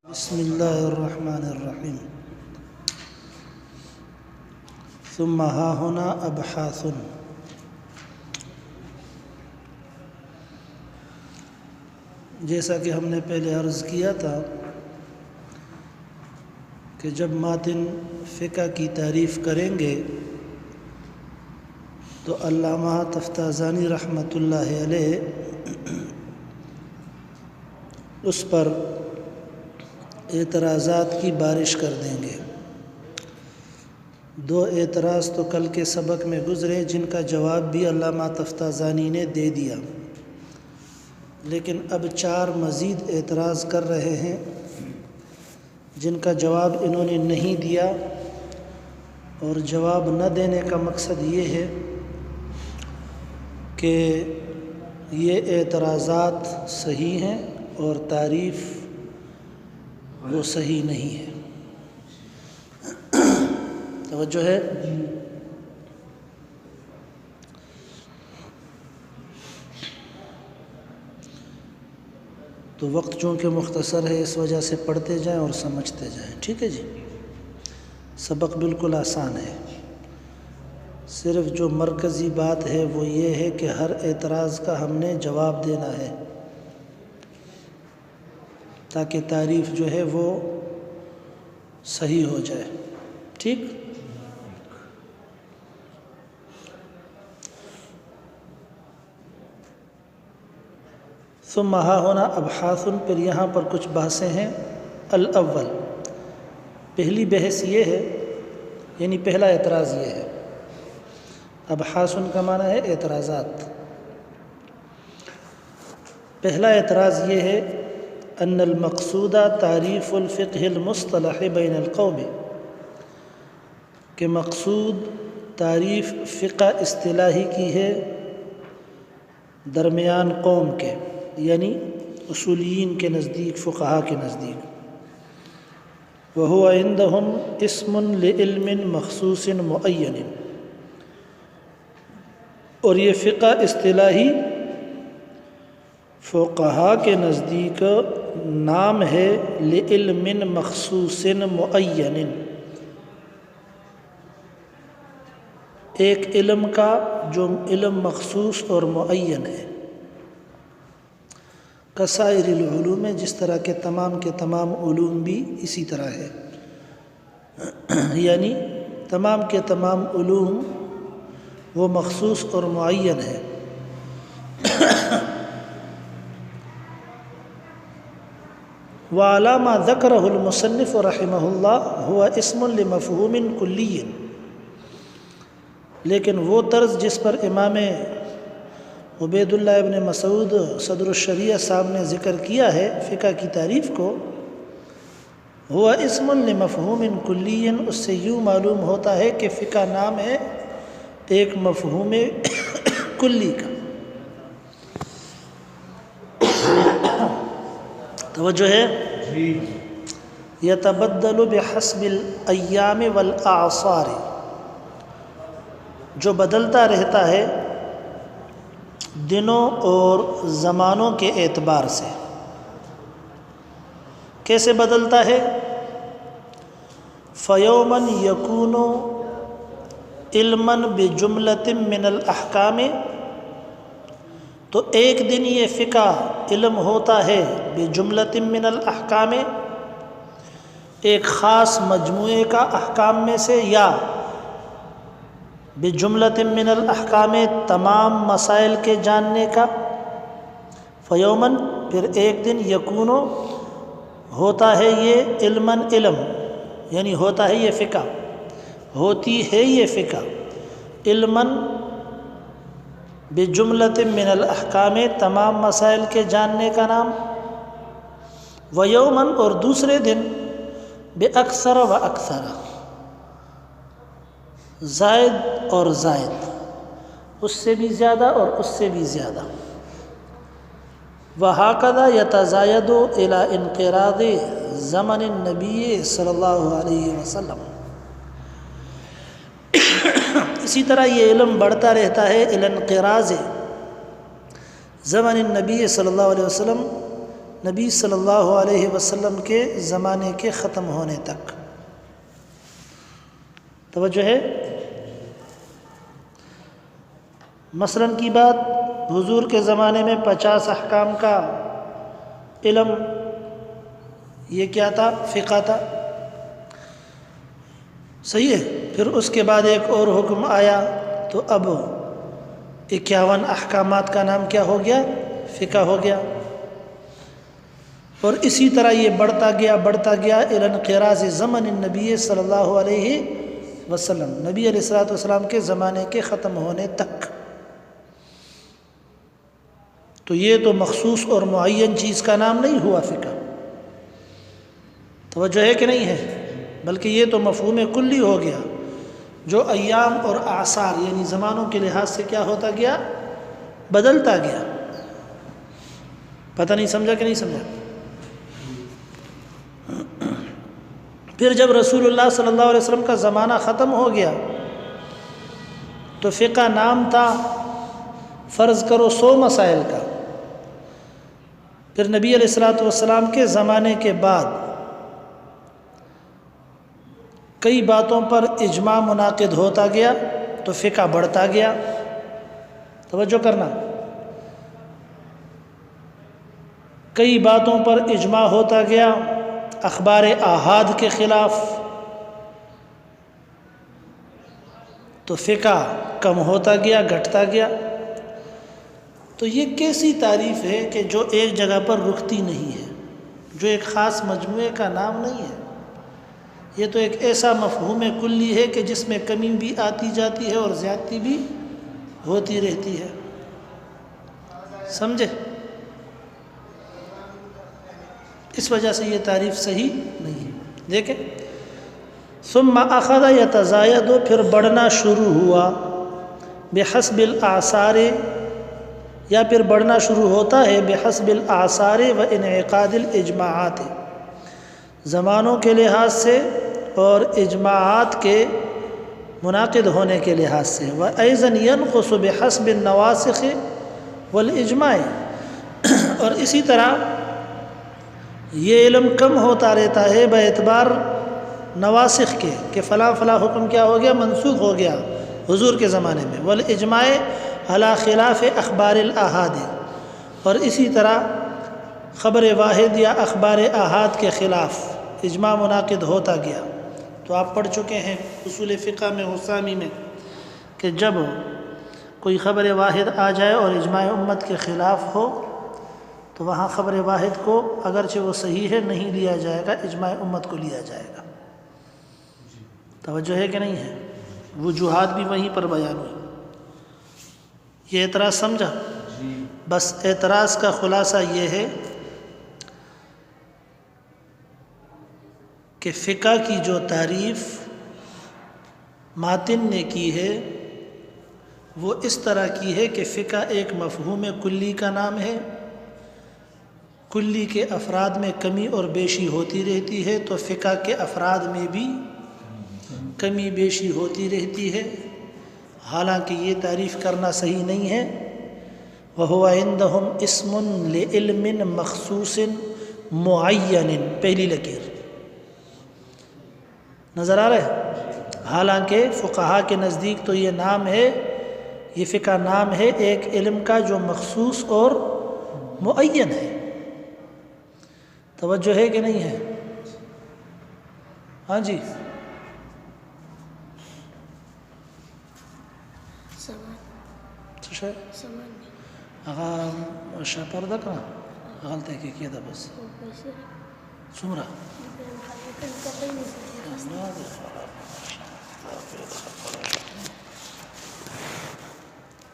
بسم اللہ الرحمن الرحیم ثم ها هنا ابحاث۔ جیسا کہ ہم نے پہلے عرض کیا تھا کہ جب ماتن فقہ کی تعریف کریں گے تو علامہ تفتازانی رحمۃ اللہ علیہ اس پر اعتراضات کی بارش کر دیں گے۔ دو اعتراض تو کل کے سبق میں گزرے جن کا جواب بھی علامہ تفتازانی نے دے دیا، لیکن اب 4 مزید اعتراض کر رہے ہیں جن کا جواب انہوں نے نہیں دیا، اور جواب نہ دینے کا مقصد یہ ہے کہ یہ اعتراضات صحیح ہیں اور تعریف وہ صحیح نہیں ہے۔ توجہ ہے؟ تو وقت چونکہ مختصر ہے اس وجہ سے پڑھتے جائیں اور سمجھتے جائیں، ٹھیک ہے جی؟ سبق بالکل آسان ہے، صرف جو مرکزی بات ہے وہ یہ ہے کہ ہر اعتراض کا ہم نے جواب دینا ہے تاکہ تعریف جو ہے وہ صحیح ہو جائے، ٹھیک؟ ثم ها هنا ابحاث، پھر یہاں پر کچھ بحثیں ہیں۔ الاول، پہلی بحث یہ ہے، یعنی پہلا اعتراض یہ ہے، ابحاث کا معنی ہے اعتراضات۔ پہلا اعتراض یہ ہے ان المقصود تعریف الفقہ المصطلح بین القوم، کہ مقصود تعریف فقہ اصطلاحی کی ہے درمیان قوم کے، یعنی اصولیین کے نزدیک، فقہا کے نزدیک۔ وَهُوَ عِنْدَهُمْ اسم لِعِلْمٍ مخصوص معین، اور یہ فقہ اصطلاحی فقہا کے نزدیک نام ہے لِعِلْمٍ مخصوص معین، ایک علم کا جو علم مخصوص اور معین ہے، کسائر العلوم، جس طرح کے تمام علوم بھی اسی طرح ہے، یعنی تمام کے تمام علوم وہ مخصوص اور معین ہے۔ وعلی ما ذکرہ المصنف رحمہ اللہ هو اسم لمفہوم کلی، لیکن وہ طرز جس پر امام عبید اللہ ابن مسعود صدر الشریعہ صاحب نے ذکر کیا ہے فقہ کی تعریف کو، ہوا اسم لمفہوم کلی، اس سے یوں معلوم ہوتا ہے کہ فقہ نام ہے ایک مفہوم کلی کا۔ توجہ ہے؟ یتبدل بحسب الایام والاعصار، جو بدلتا رہتا ہے دنوں اور زمانوں کے اعتبار سے۔ کیسے بدلتا ہے؟ فَيَوْمًا يَكُونُ عِلْمًا بِجُمْلَةٍ مِّنَ الْأَحْكَامِ، تو ایک دن یہ فقہ علم ہوتا ہے بِجُمْلَةٍ مِّنَ الْأَحْكَامِ، ایک خاص مجموعے کا احکام میں سے، یا بِجُمْلَةٍ مِّنَ الْأَحْكَامِ تمام مسائل کے جاننے کا۔ فیومن، پھر ایک دن، یکونو ہوتا ہے یہ علماً علم، یعنی ہوتا ہے یہ فقہ، ہوتی ہے یہ فقہ علماً بِجُمْلَةٍ مِّنَ الْأَحْكَامِ تمام مسائل کے جاننے کا نام۔ ویومن، اور دوسرے دن، بِأَكْثَرَ وَأَكْثَرَ، زائد اور زائد، اس سے بھی زیادہ اور اس سے بھی زیادہ۔ وَهَكَذَا يَتَزَايَدُ إِلَىٰ انْقِرَاضِ زَمَنِ النَّبِيِّ صلی اللہ علیہ وسلم، اسی طرح یہ علم بڑھتا رہتا ہے إِلَى انْقِرَاضِ زمن النبی صلی اللہ علیہ وسلم، نبی صلی اللہ علیہ وسلم کے زمانے کے ختم ہونے تک۔ توجہ ہے؟ مثلاً کی بات، حضور کے زمانے میں 50 احکام کا علم، یہ کیا تھا؟ فقہ تھا، صحیح ہے۔ پھر اس کے بعد ایک اور حکم آیا تو اب 51 احکامات کا نام کیا ہو گیا؟ فقہ ہو گیا۔ اور اسی طرح یہ بڑھتا گیا الی انقراض زمن النبی صلی اللہ علیہ وسلم، نبی علیہ الصلوۃ والسلام کے زمانے کے ختم ہونے تک۔ تو یہ تو مخصوص اور معین چیز کا نام نہیں ہوا فقہ، توجہ ہے کہ نہیں ہے؟ بلکہ یہ تو مفہوم کلی ہو گیا، جو ایام اور اعصار یعنی زمانوں کے لحاظ سے کیا ہوتا گیا؟ بدلتا گیا۔ پتہ نہیں سمجھا کہ نہیں سمجھا؟ پھر جب رسول اللہ صلی اللہ علیہ وسلم کا زمانہ ختم ہو گیا تو فقہ نام تھا فرض کرو 100 مسائل کا۔ پھر نبی علیہ الصلوۃ والسلام کے زمانے کے بعد کئی باتوں پر اجماع منعقد ہوتا گیا تو فقہ بڑھتا گیا۔ توجہ کرنا، کئی باتوں پر اجماع ہوتا گیا اخبار آحاد کے خلاف تو فقہ کم ہوتا گیا، گھٹتا گیا۔ تو یہ کیسی تعریف ہے کہ جو ایک جگہ پر رکتی نہیں ہے، جو ایک خاص مجموعے کا نام نہیں ہے۔ یہ تو ایک ایسا مفہوم کلی ہے کہ جس میں کمی بھی آتی جاتی ہے اور زیادتی بھی ہوتی رہتی ہے، سمجھے؟ اس وجہ سے یہ تعریف صحیح نہیں ہے۔ دیکھیں، ثم اخذ یتزاید، پھر بڑھنا شروع ہوا، بحسب الاعصار، یا پھر بڑھنا شروع ہوتا ہے بحسب الاعصار و انعقاد الاجماعات، زمانوں کے لحاظ سے اور اجماعات کے منعقد ہونے کے لحاظ سے، وأيضا ينقص بحسب النواسخ والاجماع، اور اسی طرح یہ علم کم ہوتا رہتا ہے بے اعتبار نواسخ کے، کہ فلاں فلاں حکم کیا ہو گیا؟ منسوخ ہو گیا حضور کے زمانے میں، والاجماع علی خلاف اخبار الاحاد، اور اسی طرح خبر واحد یا اخبار احاد کے خلاف اجماع منعقد ہوتا گیا۔ تو آپ پڑھ چکے ہیں اصول فقہ میں حسامی میں کہ جب کوئی خبر واحد آ جائے اور اجماع امت کے خلاف ہو تو وہاں خبر واحد کو اگرچہ وہ صحیح ہے نہیں لیا جائے گا، اجماع امت کو لیا جائے گا۔ توجہ ہے کہ نہیں ہے؟ وجوہات بھی وہیں پر بیان ہوئی۔ یہ اعتراض سمجھا؟ بس اعتراض کا خلاصہ یہ ہے کہ فقہ کی جو تعریف ماتن نے کی ہے وہ اس طرح کی ہے کہ فقہ ایک مفہوم کلی کا نام ہے، کلی کے افراد میں کمی اور بیشی ہوتی رہتی ہے، تو فقہ کے افراد میں بھی کمی بیشی ہوتی رہتی ہے، حالانکہ یہ تعریف کرنا صحیح نہیں ہے۔ وَهُوَ عِنْدَهُمْ اسْمٌ لِعِلْمٍ مَخْصُوصٍ مُعَيَّنٍ، پہلی لکیر نظر آ رہا ہے؟ حالانکہ فقہا کے نزدیک تو یہ نام ہے، یہ فقہ نام ہے ایک علم کا جو مخصوص اور معین ہے۔ توجہ ہے کہ نہیں ہے؟ ہاں جی، پردہ کا غلط ہے کہ کیا تھا بس سمرا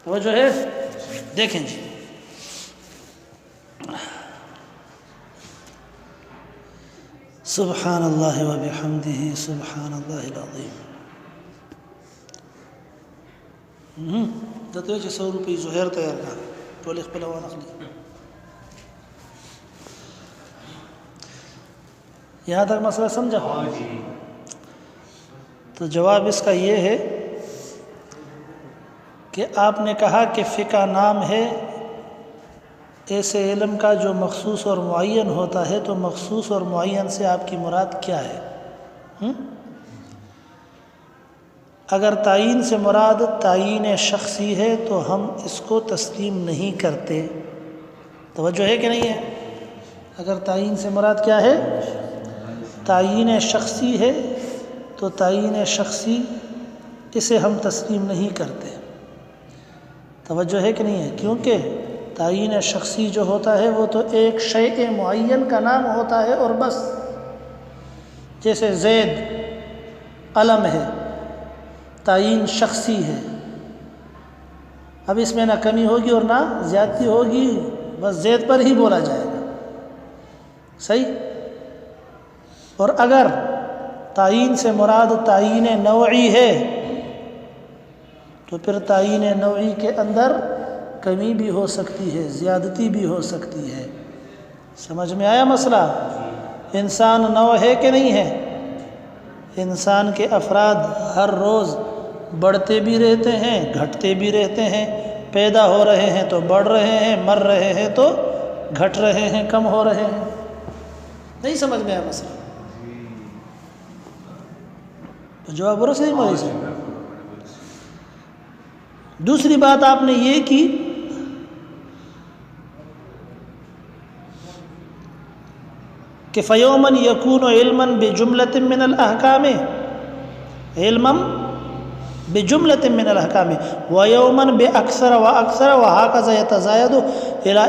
توجہ ہے؟ دیکھیں جی، سبحان اللہ و بحمدہ سبحان اللہ العظیم۔ دته چې 100 روپۍ زهر تیار کړه ټول خپل وانه اخلي۔ یہاں تک مسئلہ سمجھا؟ تو جواب اس کا یہ ہے کہ آپ نے کہا کہ فقہ نام ہے ایسے علم کا جو مخصوص اور معین ہوتا ہے، تو مخصوص اور معین سے آپ کی مراد کیا ہے؟ اگر تعین سے مراد تعین شخصی ہے تو ہم اس کو تسلیم نہیں کرتے۔ توجہ ہے کہ نہیں ہے؟ اگر تعین سے مراد کیا ہے؟ تعین شخصی ہے تو تعین شخصی اسے ہم تسلیم نہیں کرتے۔ توجہ ہے کہ نہیں ہے؟ کیونکہ تعین شخصی جو ہوتا ہے وہ تو ایک شیء معین کا نام ہوتا ہے اور بس۔ جیسے زید علم ہے، تعین شخصی ہے، اب اس میں نہ کمی ہوگی اور نہ زیادتی ہوگی، بس زید پر ہی بولا جائے گا، صحیح؟ اور اگر تعین سے مراد تعین نوعی ہے تو پھر تعین نوعی کے اندر کمی بھی ہو سکتی ہے، زیادتی بھی ہو سکتی ہے۔ سمجھ میں آیا مسئلہ؟ انسان نوع ہے کہ نہیں ہے؟ انسان کے افراد ہر روز بڑھتے بھی رہتے ہیں، گھٹتے بھی رہتے ہیں، پیدا ہو رہے ہیں تو بڑھ رہے ہیں، مر رہے ہیں تو گھٹ رہے ہیں، کم ہو رہے ہیں۔ نہیں سمجھ میں آیا مسئلہ؟ تو جواب برو صحیح مولوی صاحب۔ دوسری بات آپ نے یہ کی کہ فَيَوْمًا يَكُونُ عِلْمًا بِجُمْلَةٍ مِّنَ الْأَحْكَامِ عِلْمًا بِجُمْلَةٍ مِّنَ الْأَحْكَامِ وَيَوْمًا بِأَكْثَرَ وَأَكْثَرَ وَهَكَذَا يَتَزَايَدُ إِلَى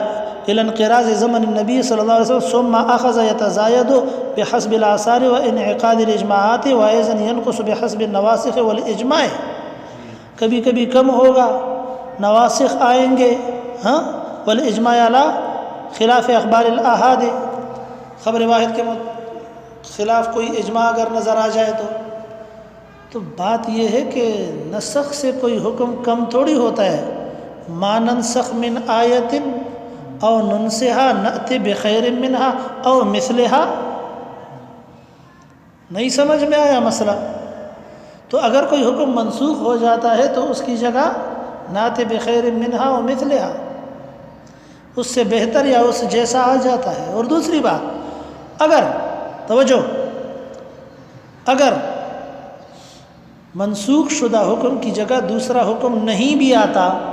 انقراض زمن النبي صلى الله عليه وسلم ثم أخذ يتزايد بحسب الآثار وانعقاد الإجماعات وأيضا ينقص بحسب النواسخ والإجماع۔ کبھی کبھی کم ہوگا، نواسخ آئیں گے، ہاں، والاجماع علی خلاف اخبار الآحاد، خبر واحد کے خلاف کوئی اجماع اگر نظر آ جائے تو بات یہ ہے کہ نسخ سے کوئی حکم کم تھوڑی ہوتا ہے۔ ما ننسخ من آیت او ننسها نأتی بخیر منها او مثلها۔ نہیں سمجھ میں آیا مسئلہ؟ تو اگر کوئی حکم منسوخ ہو جاتا ہے تو اس کی جگہ نأتی بخیر منها او مثلها، اس سے بہتر یا اس جیسا آ جاتا ہے۔ اور دوسری بات، اگر توجہ، اگر منسوخ شدہ حکم کی جگہ دوسرا حکم نہیں بھی آتا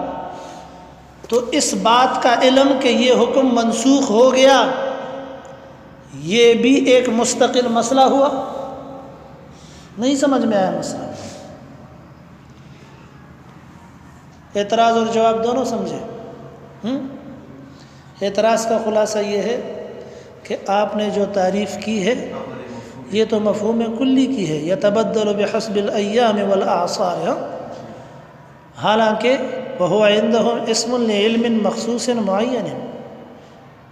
تو اس بات کا علم کہ یہ حکم منسوخ ہو گیا، یہ بھی ایک مستقل مسئلہ ہوا۔ نہیں سمجھ میں آیا مسئلہ؟ اعتراض اور جواب دونوں سمجھے؟ اعتراض کا خلاصہ یہ ہے کہ آپ نے جو تعریف کی ہے یہ تو مفہوم کلی کی ہے، یتبدل بحسب الایام والاعصار، حالانکہ وہو عندہم اسم لعلم مخصوص معین،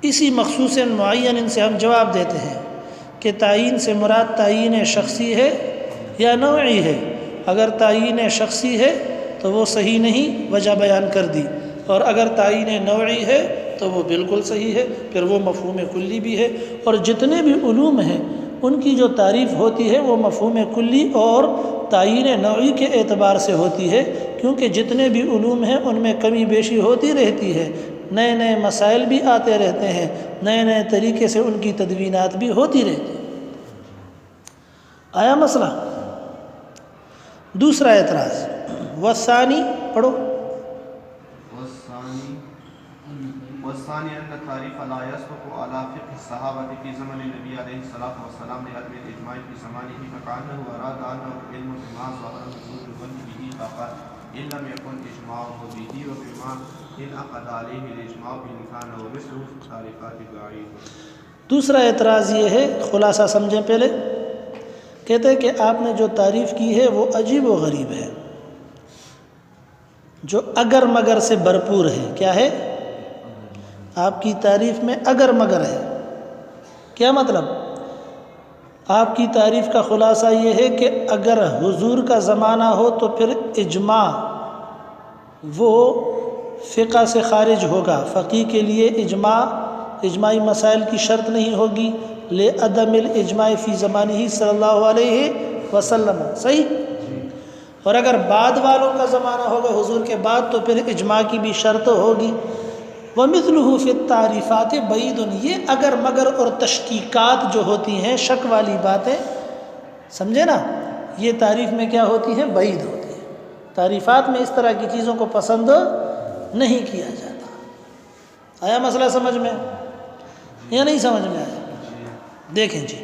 اسی مخصوص معین سے ہم جواب دیتے ہیں کہ تعین سے مراد تعین شخصی ہے یا نوعی ہے۔ اگر تعین شخصی ہے تو وہ صحیح نہیں، وجہ بیان کر دی، اور اگر تعین نوعی ہے تو وہ بالکل صحیح ہے، پھر وہ مفہوم کلی بھی ہے۔ اور جتنے بھی علوم ہیں ان کی جو تعریف ہوتی ہے وہ مفہوم کلی اور تعین نوعی کے اعتبار سے ہوتی ہے، کیونکہ جتنے بھی علوم ہیں ان میں کمی بیشی ہوتی رہتی ہے، نئے نئے مسائل بھی آتے رہتے ہیں، نئے نئے طریقے سے ان کی تدوینات بھی ہوتی رہتی ہیں۔ آیا مسئلہ؟ دوسرا اعتراض، والثانی پڑھو۔ والثاني أن التعريف لا يسبق على فقه الصحابة في زمن النبي عليه الصلاة والسلام لعدم الإجماع في زمانه، فكأنه أراد أنه علم بما ظهر نزول الظن به فقط إن لم يكن إجماعه به، وبما انعقد عليه الإجماع بإن كان ومثله في التعريفات بعيد۔ دوسرا اعتراض یہ ہے، خلاصہ سمجھیں پہلے، کہتے ہیں کہ آپ نے جو تعریف کی ہے وہ عجیب و غریب ہے، جو اگر مگر سے بھرپور ہے۔ کیا ہے؟ آپ کی تعریف میں اگر مگر ہے۔ کیا مطلب؟ آپ کی تعریف کا خلاصہ یہ ہے کہ اگر حضور کا زمانہ ہو تو پھر اجماع وہ فقہ سے خارج ہوگا، فقی کے لیے اجماعی مسائل کی شرط نہیں ہوگی، لعدم الاجماع فی زمانہ صلی اللہ علیہ وسلم، صحیح؟ اور اگر بعد والوں کا زمانہ ہوگا حضور کے بعد تو پھر اجماع کی بھی شرط ہوگی، وَمِثْلُهُ فِي التَّعْرِيفَاتِ بَعِيدٌ، یہ اگر مگر اور تشکیکات جو ہوتی ہیں، شک والی باتیں، سمجھے نا، یہ تعریف میں کیا ہوتی ہیں؟ بعید ہوتی ہے۔ تعریفات میں اس طرح کی چیزوں کو پسند نہیں کیا جاتا۔ آیا مسئلہ سمجھ میں یا نہیں سمجھ میں آیا؟ دیکھیں جی،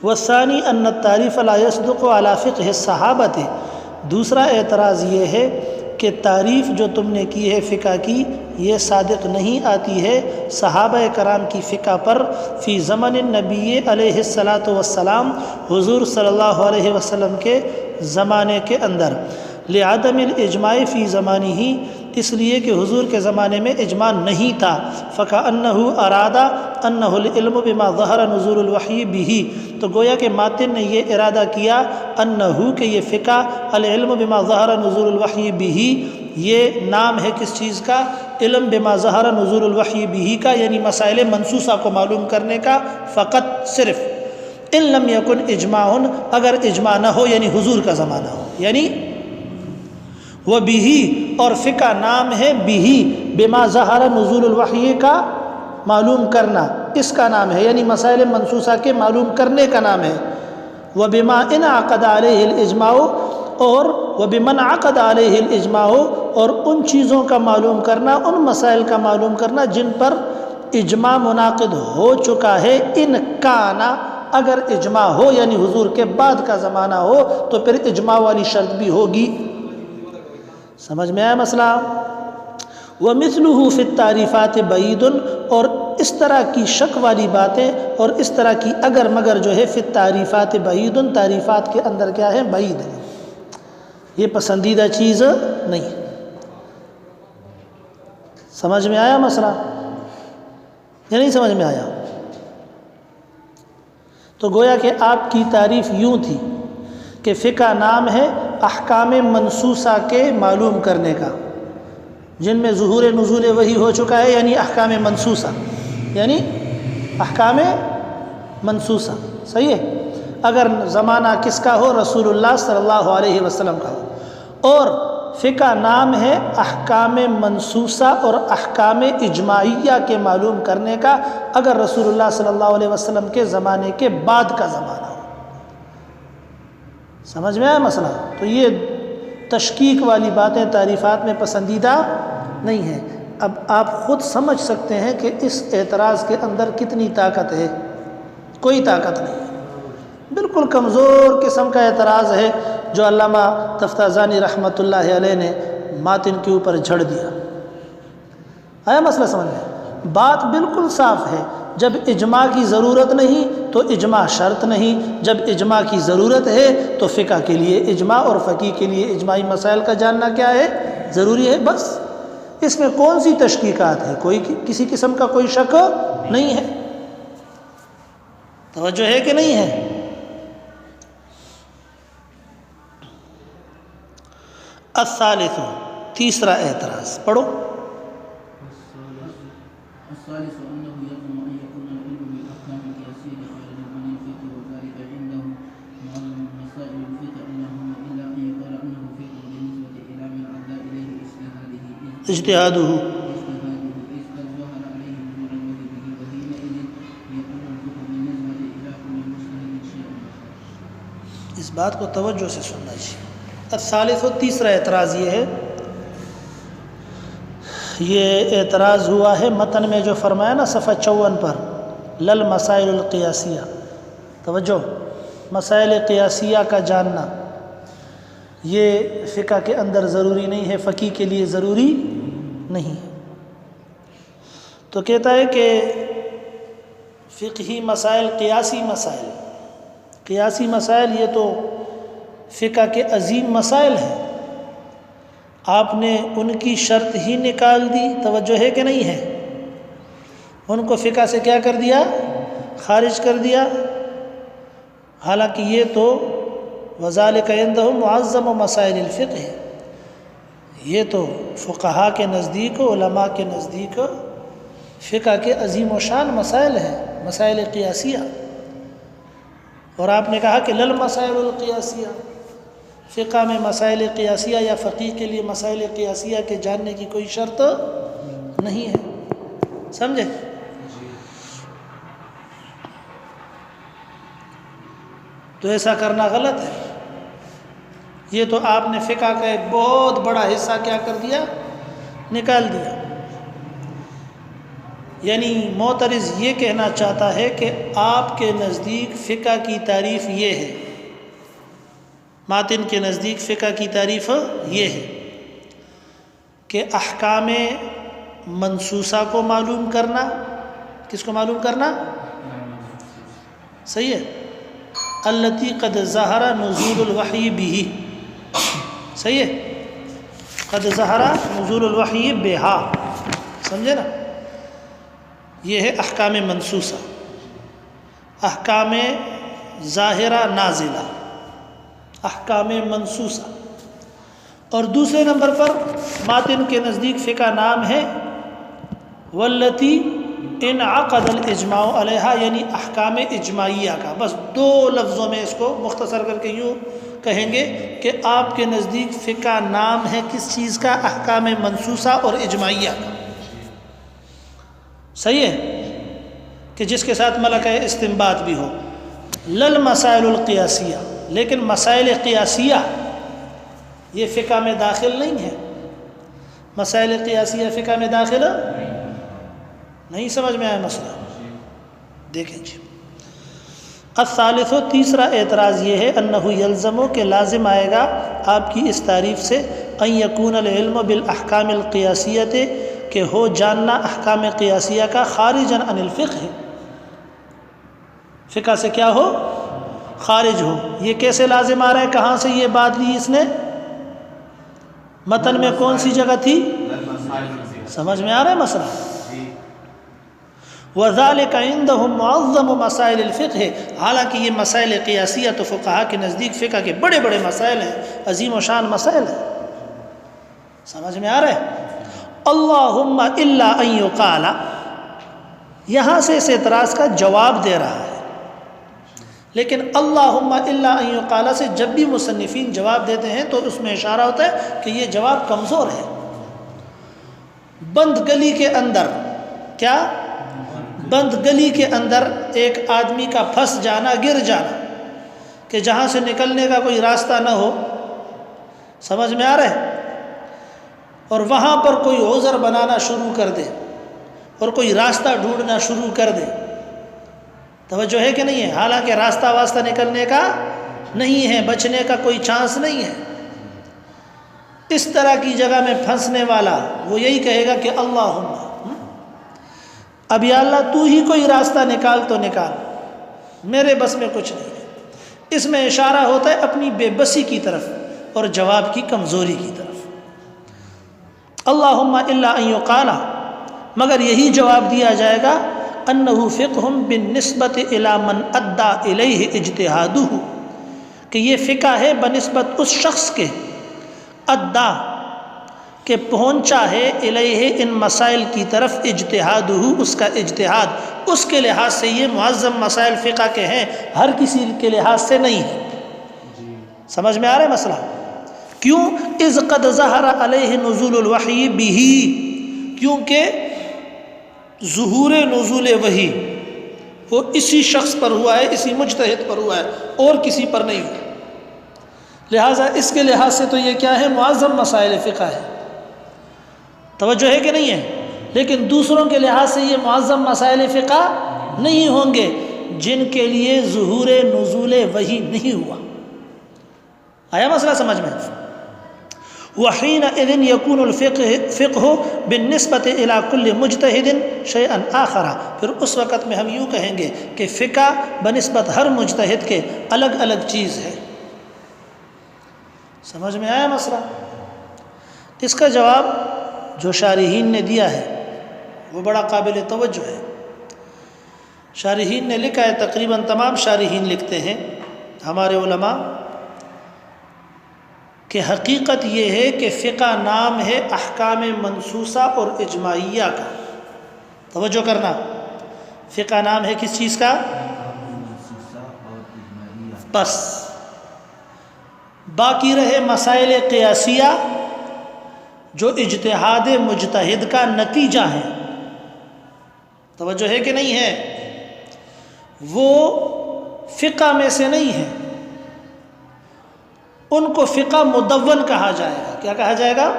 والثانی ان التعریف لا يصدق على فقہ الصحابۃ، دوسرا اعتراض یہ ہے کہ تعریف جو تم نے کی ہے فقہ کی، یہ صادق نہیں آتی ہے صحابہ کرام کی فقہ پر، فی زمن النبی علیہ الصلاۃ والسلام، حضور صلی اللہ علیہ وسلم کے زمانے کے اندر، لعدم الاجماع فی زمانہ، اس لیے کہ حضور کے زمانے میں اجماع نہیں تھا، فَكَأَنَّهُ أَرَادَ أَنَّهُ الْعِلْمُ بِمَا ظَهَرَ نُزُولُ الْوَحْيِ بِهِ، تو گویا کہ ماتن نے یہ ارادہ کیا، انہو کہ یہ فقہ، العلم بما ظہر نزول الوحی بہ، یہ نام ہے کس چیز کا؟ علم بما ظہر نزول الوحی بہ کا، یعنی مسائل منسوسہ کو معلوم کرنے کا، فقط صرف، ان لم یکن اجماع، اگر اجماع نہ ہو، یعنی حضور کا زمانہ ہو، یعنی وہ بھی، اور فقہ نام ہے بھی، بما ظہر نزول الوحی کا معلوم کرنا، اس کا نام ہے، یعنی مسائل منسوسہ کے معلوم کرنے کا نام ہے، وبما انعقد علیہ الاجماع، اور وبمن عقد علیہ الاجماع، اور ان چیزوں کا معلوم کرنا، ان مسائل کا معلوم کرنا جن پر اجماع منعقد ہو چکا ہے، ان کانا، اگر اجماع ہو، یعنی حضور کے بعد کا زمانہ ہو، تو پھر اجماع والی شرط بھی ہوگی۔ سمجھ میں آیا مسئلہ؟ وَمِثْلُهُ فِي التَّعْرِيفَاتِ بَعِيدٌ، اور اس طرح کی شک والی باتیں اور اس طرح کی اگر مگر جو ہے فی التعریفات بعید، تعریفات کے اندر کیا ہے؟ بعید ہے، یہ پسندیدہ چیز نہیں۔ سمجھ میں آیا مسئلہ یا نہیں سمجھ میں آیا؟ تو گویا کہ آپ کی تعریف یوں تھی کہ فقہ نام ہے احکام منسوسہ کے معلوم کرنے کا، جن میں ظہور نزول وحی ہو چکا ہے، یعنی احکام منسوسہ، یعنی احکام منسوسہ، صحیح ہے؟ اگر زمانہ کس کا ہو؟ رسول اللہ صلی اللہ علیہ وسلم کا ہو۔ اور فقہ نام ہے احکام منسوسہ اور احکام اجماعیہ کے معلوم کرنے کا، اگر رسول اللہ صلی اللہ علیہ وسلم کے زمانے کے بعد کا زمانہ ہو۔ سمجھ میں آیا مسئلہ؟ تو یہ تشکیک والی باتیں تعریفات میں پسندیدہ نہیں ہیں۔ اب آپ خود سمجھ سکتے ہیں کہ اس اعتراض کے اندر کتنی طاقت ہے۔ کوئی طاقت نہیں ہے، بالکل کمزور قسم کا اعتراض ہے جو علامہ تفتازانی رحمۃ اللہ علیہ نے ماتن کے اوپر جھڑ دیا۔ آیا مسئلہ سمجھ میں؟ بات بالکل صاف ہے، جب اجماع کی ضرورت نہیں تو اجماع شرط نہیں، جب اجماع کی ضرورت ہے تو فقہ کے لیے اجماع اور فقہ کے لیے اجماعی مسائل کا جاننا کیا ہے؟ ضروری ہے۔ بس اس میں کون سی تشکیکات ہے؟ کوئی کسی قسم کا کوئی شک نہیں ہے۔ توجہ ہے کہ نہیں ہے؟ الثالث، تیسرا اعتراض پڑھو۔ الثالث أنه يظن أن يكون العلم بالأحكام القياسية خارج عن الفقه، وذلك عنده معظم مسائل الفقه أنه إلا أن يقال أنه فقه بالنسبة إلى من أدى إليه اجتهاده إذ قد ظهر عليه نور الوحي به، وحينئذ يكون الفقه بالنسبة إلى كل مجتهد شيئا۔ اس بات کو توجہ سے سننا چاہیے۔ الثالث، تیسرا اعتراض یہ ہے، یہ اعتراض ہوا ہے متن میں جو فرمایا نا صفحہ 54 پر، لل مسائل القیاسیہ، توجہ، مسائل قیاسیہ کا جاننا یہ فقہ کے اندر ضروری نہیں ہے، فقہ کے لیے ضروری نہیں ہے۔ تو کہتا ہے کہ فقہی مسائل، قیاسی مسائل، قیاسی مسائل یہ تو فقہ کے عظیم مسائل ہیں، آپ نے ان کی شرط ہی نکال دی، توجہ ہے کہ نہیں ہے؟ ان کو فقہ سے کیا کر دیا؟ خارج کر دیا، حالانکہ یہ تو وذالک عندہم معظم مسائل الفقہ ہے، یہ تو فقہا کے نزدیک، علماء کے نزدیک فقہ کے عظیم و شان مسائل ہیں، مسائل قیاسیہ۔ اور آپ نے کہا کہ لل مسائل القیاسیہ، فقہ میں مسائل قیاسیہ یا فقہ کے لیے مسائل قیاسیہ کے جاننے کی کوئی شرط نہیں ہے. سمجھے؟ تو ایسا کرنا غلط ہے. یہ تو آپ نے فقہ کا ایک بہت بڑا حصہ کیا کر دیا؟ نکال دیا. یعنی معترض یہ کہنا چاہتا ہے کہ آپ کے نزدیک فقہ کی تعریف یہ ہے، ماتن کے نزدیک فقہ کی تعریف یہ ہے کہ احکام منسوسہ کو معلوم کرنا. کس کو معلوم کرنا؟ صحیح ہے. التی قد ظہر نزول الوحی بہ. صحیح ہے. قد ظہر نزول الوحی بہا. سمجھے نا؟ یہ ہے احکام منسوسہ، احکام ظاہرہ نازلہ، احکام منسوسہ. اور دوسرے نمبر پر ماتن کے نزدیک فقہ نام ہے والتی انعقد الاجماع علیہا، یعنی احکام اجماعیہ کا. بس دو لفظوں میں اس کو مختصر کر کے یوں کہیں گے کہ آپ کے نزدیک فقہ نام ہے کس چیز کا؟ احکام منسوسہ اور اجماعیہ کا. صحیح ہے؟ کہ جس کے ساتھ ملکہ استنباط بھی ہو. لل مسائل القیاسیہ، لیکن مسائل قیاسیہ یہ فقہ میں داخل نہیں ہے. مسائل قیاسیہ فقہ میں داخل نہیں. سمجھ میں آیا مسئلہ؟ دیکھیں جی. الثالث، تیسرا اعتراض یہ ہے انہ یلزمو کہ لازم آئے گا آپ کی اس تعریف سے ان یکون العلم بالاحکام القیاسیۃ کہ ہو جاننا احکام قیاسیہ کا خارجا عن الفقہ، فقہ سے کیا ہو؟ خارج ہو. یہ کیسے لازم آ رہا ہے؟ کہاں سے یہ بات لی اس نے؟ متن میں کون سی جگہ تھی؟ سمجھ میں آ رہا ہے مسئلہ؟ وَذَلِكَ عِنْدَهُمْ مُعَظَّمُ مَسَائِلِ الْفِقْهِ، حالانکہ یہ مسائل قیاسیہ تو فقہا کے نزدیک فقہ کے بڑے بڑے مسائل ہیں، عظیم و شان مسائل ہیں. سمجھ میں آ رہا ہے؟ اللہم الا ان یقال، یہاں سے اس اعتراض کا جواب دے رہا ہے. لیکن اللہم الا ان یقال سے جب بھی مصنفین جواب دیتے ہیں تو اس میں اشارہ ہوتا ہے کہ یہ جواب کمزور ہے. بند گلی کے اندر کیا؟ بند گلی کے اندر ایک آدمی کا پھنس جانا، گر جانا، کہ جہاں سے نکلنے کا کوئی راستہ نہ ہو. سمجھ میں آ رہا ہے؟ اور وہاں پر کوئی عذر بنانا شروع کر دے اور کوئی راستہ ڈھونڈنا شروع کر دے. توجہ ہے کہ نہیں ہے؟ حالانکہ راستہ واسطہ نکلنے کا نہیں ہے، بچنے کا کوئی چانس نہیں ہے. اس طرح کی جگہ میں پھنسنے والا وہ یہی کہے گا کہ اللہم، اب یا اللہ تو ہی کوئی راستہ نکال تو نکال، میرے بس میں کچھ نہیں ہے. اس میں اشارہ ہوتا ہے اپنی بے بسی کی طرف اور جواب کی کمزوری کی طرف. اللہم الا ان یقال، مگر یہی جواب دیا جائے گا انہ فقہ بالنسبت الی من ادى الیہ اجتہادہ، کہ یہ فقہ ہے بنسبت اس شخص کے ادا کہ پہنچا ہے الیہ ان مسائل کی طرف اجتہادہ، اس کا اجتہاد. اس کے لحاظ سے یہ معظم مسائل فقہ کے ہیں، ہر کسی کے لحاظ سے نہیں ہے. سمجھ میں آ رہا ہے مسئلہ؟ کیوں؟ اذ قد ظہر علیہ نزول الوحی بہ، کیونکہ ظہور نزول وحی وہ اسی شخص پر ہوا ہے، اسی مجتہد پر ہوا ہے، اور کسی پر نہیں ہوا. لہٰذا اس کے لحاظ سے تو یہ کیا ہے؟ معظم مسائل فقہ ہے. توجہ ہے کہ نہیں ہے؟ لیکن دوسروں کے لحاظ سے یہ معظم مسائل فقہ نہیں ہوں گے جن کے لیے ظہور نزول وحی نہیں ہوا. آیا مسئلہ سمجھ میں؟ وحینئذ یکون الفقہ بالنسبت الی کل مجتہد شیئا آخر، پھر اس وقت میں ہم یوں کہیں گے کہ فقہ بنسبت ہر مجتہد کے الگ الگ چیز ہے. سمجھ میں آیا مسئلہ؟ اس کا جواب جو شارحین نے دیا ہے وہ بڑا قابل توجہ ہے. شارحین نے لکھا ہے، تقریباً تمام شارحین لکھتے ہیں ہمارے علماء، کہ حقیقت یہ ہے کہ فقہ نام ہے احکام منسوسہ اور اجماعیہ کا. توجہ کرنا، فقہ نام ہے کس چیز کا؟ بس باقی رہے مسائل قیاسیہ جو اجتہاد مجتہد کا نتیجہ ہے، توجہ ہے کہ نہیں ہے، وہ فقہ میں سے نہیں ہے، ان کو فقہ مدون کہا جائے گا۔ کیا کہا جائے گا؟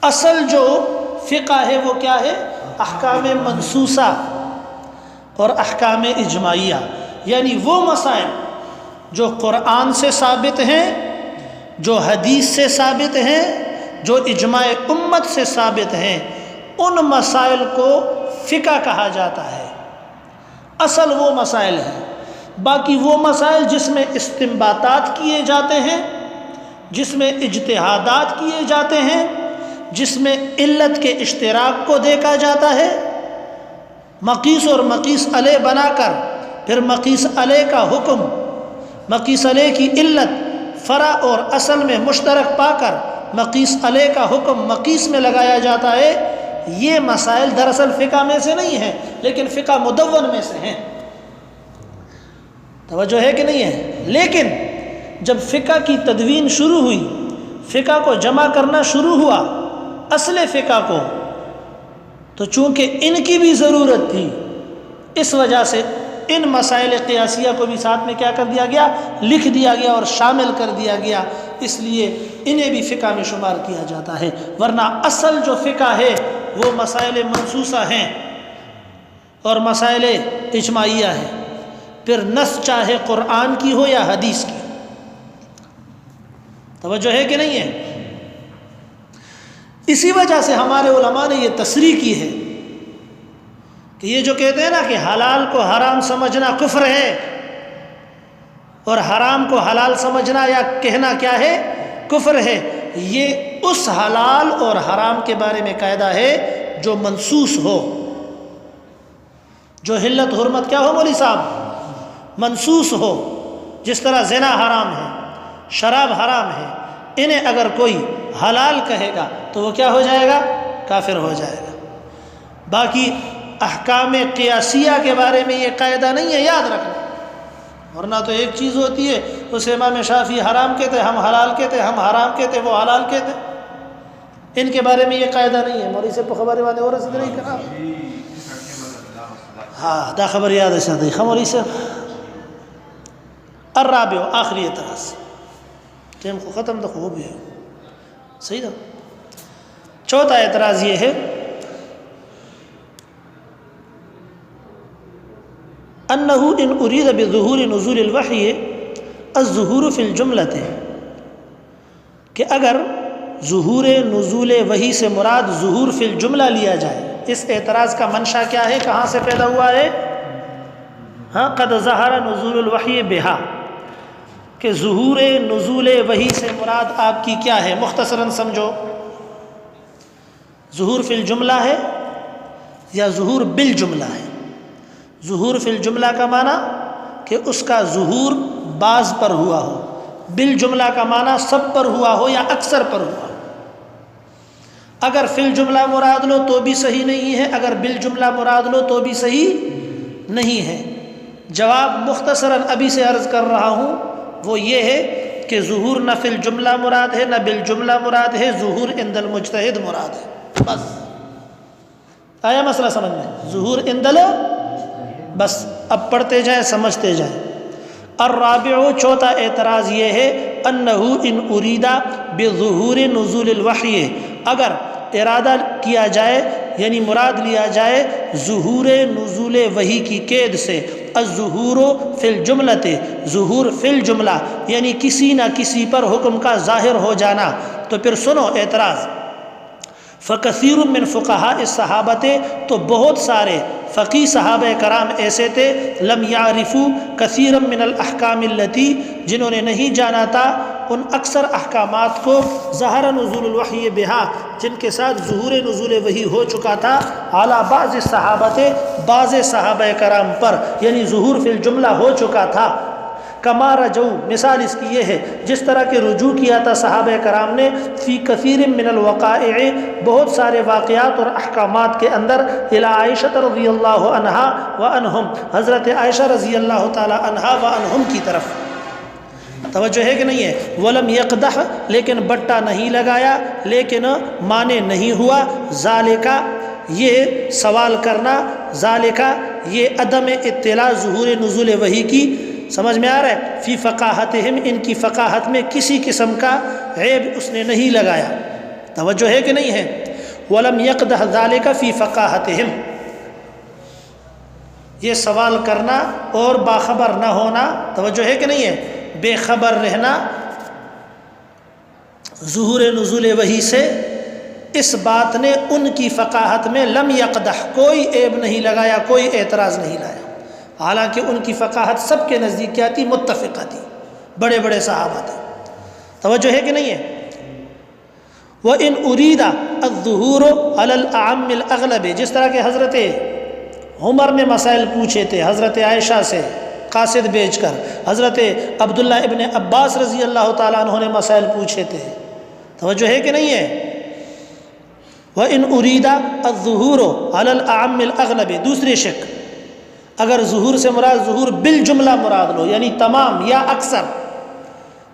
اصل جو فقہ ہے وہ کیا ہے؟ احکام منسوسہ اور احکام اجماعیہ، یعنی وہ مسائل جو قرآن سے ثابت ہیں، جو حدیث سے ثابت ہیں، جو اجماع امت سے ثابت ہیں، ان مسائل کو فقہ کہا جاتا ہے۔ اصل وہ مسائل ہیں۔ باقی وہ مسائل جس میں استنباطات کیے جاتے ہیں، جس میں اجتہادات کیے جاتے ہیں، جس میں علت کے اشتراک کو دیکھا جاتا ہے، مقیس اور مقیس علیہ بنا کر پھر مقیس علیہ کا حکم، مقیس علیہ کی علت فرع اور اصل میں مشترک پا کر مقیس علیہ کا حکم مقیس میں لگایا جاتا ہے، یہ مسائل دراصل فقہ میں سے نہیں ہیں لیکن فقہ مدون میں سے ہیں۔ توجہ ہے کہ نہیں ہے؟ لیکن جب فقہ کی تدوین شروع ہوئی، فقہ کو جمع کرنا شروع ہوا، اصل فقہ کو، تو چونکہ ان کی بھی ضرورت تھی، اس وجہ سے ان مسائل قیاسیہ کو بھی ساتھ میں کیا کر دیا گیا؟ لکھ دیا گیا اور شامل کر دیا گیا، اس لیے انہیں بھی فقہ میں شمار کیا جاتا ہے۔ ورنہ اصل جو فقہ ہے وہ مسائل منسوسہ ہیں اور مسائل اجماعیہ ہیں، پھر نص چاہے قرآن کی ہو یا حدیث کی۔ توجہ ہے کہ نہیں ہے؟ اسی وجہ سے ہمارے علماء نے یہ تصریح کی ہے کہ یہ جو کہتے ہیں نا کہ حلال کو حرام سمجھنا کفر ہے اور حرام کو حلال سمجھنا یا کہنا کیا ہے؟ کفر ہے، یہ اس حلال اور حرام کے بارے میں قاعدہ ہے جو منسوس ہو، جو حلت حرمت کیا ہو مولوی صاحب؟ منسوس ہو۔ جس طرح زنا حرام ہے، شراب حرام ہے، انہیں اگر کوئی حلال کہے گا تو وہ کیا ہو جائے گا؟ کافر ہو جائے گا۔ باقی احکام قیاسیہ کے بارے میں یہ قاعدہ نہیں ہے، یاد رکھنا۔ ورنہ تو ایک چیز ہوتی ہے، اسے امام شافعی حرام کہتے، ہم حلال کہتے، ہم حرام کہتے، وہ حلال کہتے۔ ان کے بارے میں یہ قاعدہ نہیں ہے۔ مولوی سے خبر والے اور سے نہیں کہا ہاں دا خبر یاد ہے ساتھ مولوی سے۔ الرابع، آخری اعتراض، ٹائم کو ختم تو خوب ہے، صحیح نا۔ چوتھا اعتراض یہ ہے انه ان اريد بظهور نزول الوحی الظہور فی الجملۃ، کہ اگر ظہور نزول وحی سے مراد ظہور فی الجملہ لیا جائے۔ اس اعتراض کا منشا کیا ہے؟ کہاں سے پیدا ہوا ہے؟ ہاں، قد ظہر نزول الوحی بہا، کہ ظہور نزول وحی سے مراد آپ کی کیا ہے؟ مختصراً سمجھو، ظہور فی الجملہ ہے یا ظہور بالجملہ ہے؟ ظہور فی الجملہ کا معنی کہ اس کا ظہور بعض پر ہوا ہو، بالجملہ کا معنی سب پر ہوا ہو یا اکثر پر ہوا ہو۔ اگر فی الجملہ مراد لو تو بھی صحیح نہیں ہے، اگر بالجملہ مراد لو تو بھی صحیح نہیں ہے۔ جواب مختصراً ابھی سے عرض کر رہا ہوں، وہ یہ ہے کہ ظہور نہ فی الجملہ مراد ہے نہ بالجملہ مراد ہے، ظہور عند المجتہد مراد ہے، بس۔ آیا مسئلہ سمجھ میں؟ ظہور عند بس، اب پڑھتے جائیں سمجھتے جائیں۔ الرابع، چوتھا اعتراض یہ ہے انہ ان اریدا بظہور نزول الوحی، اگر ارادہ کیا جائے یعنی مراد لیا جائے ظہور نزول وحی کی قید سے، الظہور فی الجملۃ، ظہور فی الجملہ یعنی کسی نہ کسی پر حکم کا ظاہر ہو جانا، تو پھر سنو اعتراض۔ فکثیر من فقہاء الصحابۃ، تو بہت سارے فقی صحابہ کرام ایسے تھے، لم یعرفوا کثیرا من الاحکام التی، جنہوں نے نہیں جانا تھا ان اکثر احکامات کو، ظہر نزول الوحی بہا، جن کے ساتھ ظہور نزول وحی ہو چکا تھا، اعلی بعض صحابت، بعض صحابہ کرام پر، یعنی ظہور فی الجملہ ہو چکا تھا۔ کما رجو، مثال اس کی یہ ہے جس طرح کہ رجوع کیا تھا صحابہ کرام نے، فی کثیر من الوقائع، بہت سارے واقعات اور احکامات کے اندر، الی عائشہ رضی اللہ عنہا و عنہم، حضرت عائشہ رضی اللہ تعالی عنہا و عنہم کی طرف، توجہ ہے کہ نہیں ہے؟ ولم یقدح، لیکن بٹا نہیں لگایا، لیکن مانے نہیں ہوا، ذالکا یہ سوال کرنا، ذالکا یہ عدم اطلاع ظہور نزول وحی کی، سمجھ میں آ رہا ہے؟ فی فقاہتہم، ان کی فقاہت میں کسی قسم کا عیب اس نے نہیں لگایا، توجہ ہے کہ نہیں ہے؟ ولم یقدح ذالک فی فقاہتہم، یہ سوال کرنا اور باخبر نہ ہونا، توجہ ہے کہ نہیں ہے؟ بے خبر رہنا ظہور نزول وحی سے، اس بات نے ان کی فقاہت میں لم یقدح کوئی عیب نہیں لگایا، کوئی اعتراض نہیں لایا، حالانکہ ان کی فقاہت سب کے نزدیک کیا تھی؟ متفقہ تھی، بڑے بڑے صحابہ تھے، توجہ ہے کہ نہیں ہے؟ وَإِنْ أُرِيدَ الظُّهُورُ عَلَى الْأَعَمِّ الْأَغْلَبِ، جس طرح کہ حضرت عمر نے مسائل پوچھے تھے حضرت عائشہ سے قاصد بیچ کر، حضرت عبداللہ ابن عباس رضی اللہ تعالیٰ عنہ نے مسائل پوچھے تھے، توجہ ہے کہ نہیں ہے؟ وَإِنْ أُرِيدَ الظُّهُورُ عَلَى الْأَعَمِّ الْأَغْلَبِ، دوسری شک، اگر ظہور سے مراد ظہور بالجملہ مراد لو، یعنی تمام یا اکثر،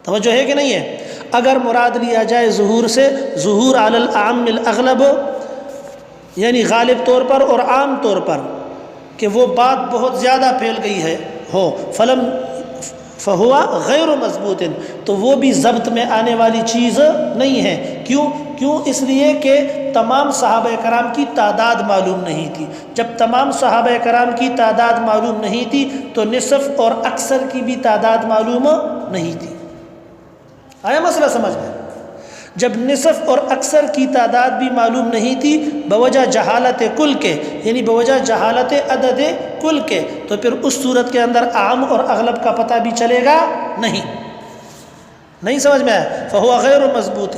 توجہ ہے کہ نہیں ہے؟ اگر مراد لیا جائے ظہور سے ظہور علی العام الاغلب، یعنی غالب طور پر اور عام طور پر، کہ وہ بات بہت زیادہ پھیل گئی ہے ہو، فہو غیر مضبوط، تو وہ بھی ضبط میں آنے والی چیز نہیں ہے۔ کیوں؟ اس لیے کہ تمام صحابہ کرام کی تعداد معلوم نہیں تھی۔ جب تمام صحابہ کرام کی تعداد معلوم نہیں تھی تو نصف اور اکثر کی بھی تعداد معلوم نہیں تھی۔ آیا مسئلہ سمجھ میں؟ جب نصف اور اکثر کی تعداد بھی معلوم نہیں تھی بوجہ جہالت کل کے، یعنی بوجہ جہالت عدد کل کے، تو پھر اس صورت کے اندر عام اور اغلب کا پتہ بھی چلے گا نہیں سمجھ میں آیا؟ فہو غیر مضبوط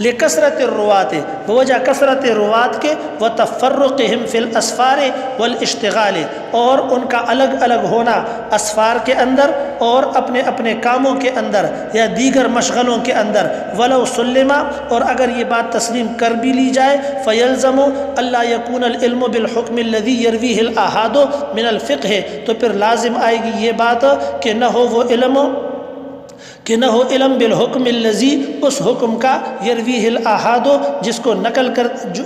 لکثرت الروات، بوجہ کثرت روات کے، وتفرقہم فی الاسفار والاشتغال، اور ان کا الگ الگ ہونا اسفار کے اندر اور اپنے اپنے کاموں کے اندر یا دیگر مشغلوں کے اندر، ولو سلما، اور اگر یہ بات تسلیم کر بھی لی جائے، فیلزم اللہ یکون العلم بالحکم الذی یرویہ الاحاد من الفقہ، تو پھر لازم آئے گی یہ بات کہ نہ ہو علم بالحکم الذی، اس حکم کا، یرویہ الاحاد، جس کو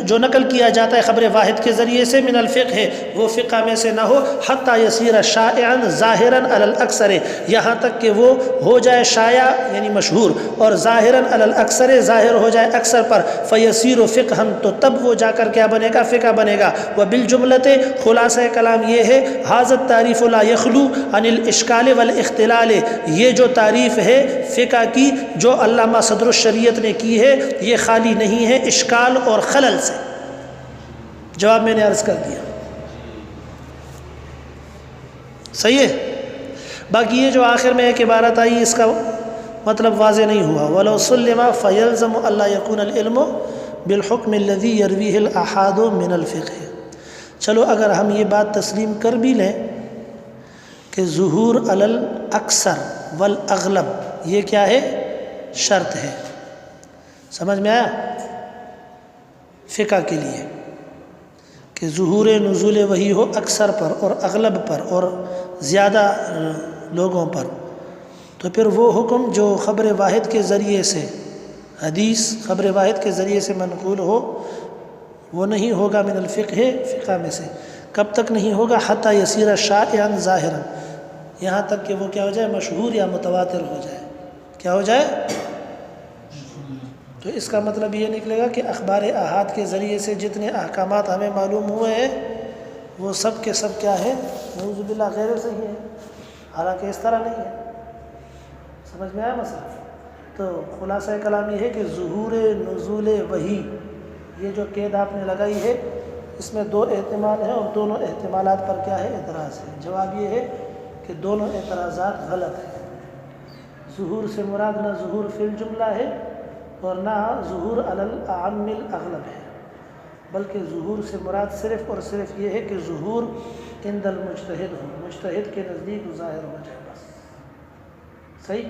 جو نقل کیا جاتا ہے خبر واحد کے ذریعے سے، من الفقہ، وہ فقہ میں سے نہ ہو، حتی یصیر شائعا ظاہرا علی الاکثر، یہاں تک کہ وہ ہو جائے شائع یعنی مشہور، اور ظاہرا علی الاکثر، ظاہر ہو جائے اکثر پر، فیصیر فقہا، تو تب وہ جا کر کیا بنے گا؟ فقہ بنے گا۔ وبالجملۃ، خلاصہ کلام یہ ہے، ھذا التعریف لا یخلو عن الاشکال والاختلال، یہ جو تعریف ہے فقہ کی جو علامہ صدر الشریعت نے کی ہے، یہ خالی نہیں ہے اشکال اور خلل سے۔ جواب میں نے عرض کر دیا، صحیح ہے؟ باقی یہ جو آخر میں ایک عبارت آئی اس کا مطلب واضح نہیں ہوا، وَلَوْ سُلِّمَ فَيَلْزَمُ أَلَّا يَكُونَ الْعِلْمُ بِالْحُكْمِ الَّذِي يَرْوِيهِ الْأَحَادُ مِنَ الْفِقْهِ۔ چلو اگر ہم یہ بات تسلیم کر بھی لیں کہ ظہور علی الاکثر والاغلب یہ کیا ہے؟ شرط ہے، سمجھ میں آیا؟ فقہ کے لیے کہ ظہور نزول وحی ہو اکثر پر اور اغلب پر اور زیادہ لوگوں پر، تو پھر وہ حکم جو خبر واحد کے ذریعے سے، حدیث خبر واحد کے ذریعے سے منقول ہو، وہ نہیں ہوگا من الفقہ، فقہ میں سے۔ کب تک نہیں ہوگا؟ حتی یصیر شائعا ظاہرا، یہاں تک کہ وہ کیا ہو جائے؟ مشہور یا متواتر ہو جائے۔ کیا ہو جائے؟ تو اس کا مطلب یہ نکلے گا کہ اخبار احاد کے ذریعے سے جتنے احکامات ہمیں معلوم ہوئے ہیں وہ سب کے سب کیا ہے؟ نعوذ باللہ غیر صحیح ہے، حالانکہ اس طرح نہیں ہے۔ سمجھ میں آیا مسئلہ؟ تو خلاصہ کلام یہ ہے کہ ظہور نزول وحی، یہ جو قید آپ نے لگائی ہے، اس میں دو احتمال ہیں اور دونوں احتمالات پر کیا ہے؟ اعتراض ہے۔ جواب یہ ہے کہ دونوں اعتراضات غلط ہیں۔ ظہور سے مراد نہ ظہور فی الجملہ ہے اور نہ ظہور علی الاعم الاغلب ہے، بلکہ ظہور سے مراد صرف اور صرف یہ ہے کہ ظہور عند المجتہد ہو، مجتہد کے نزدیک ظاہر ہو جائے، بس۔ صحیح؟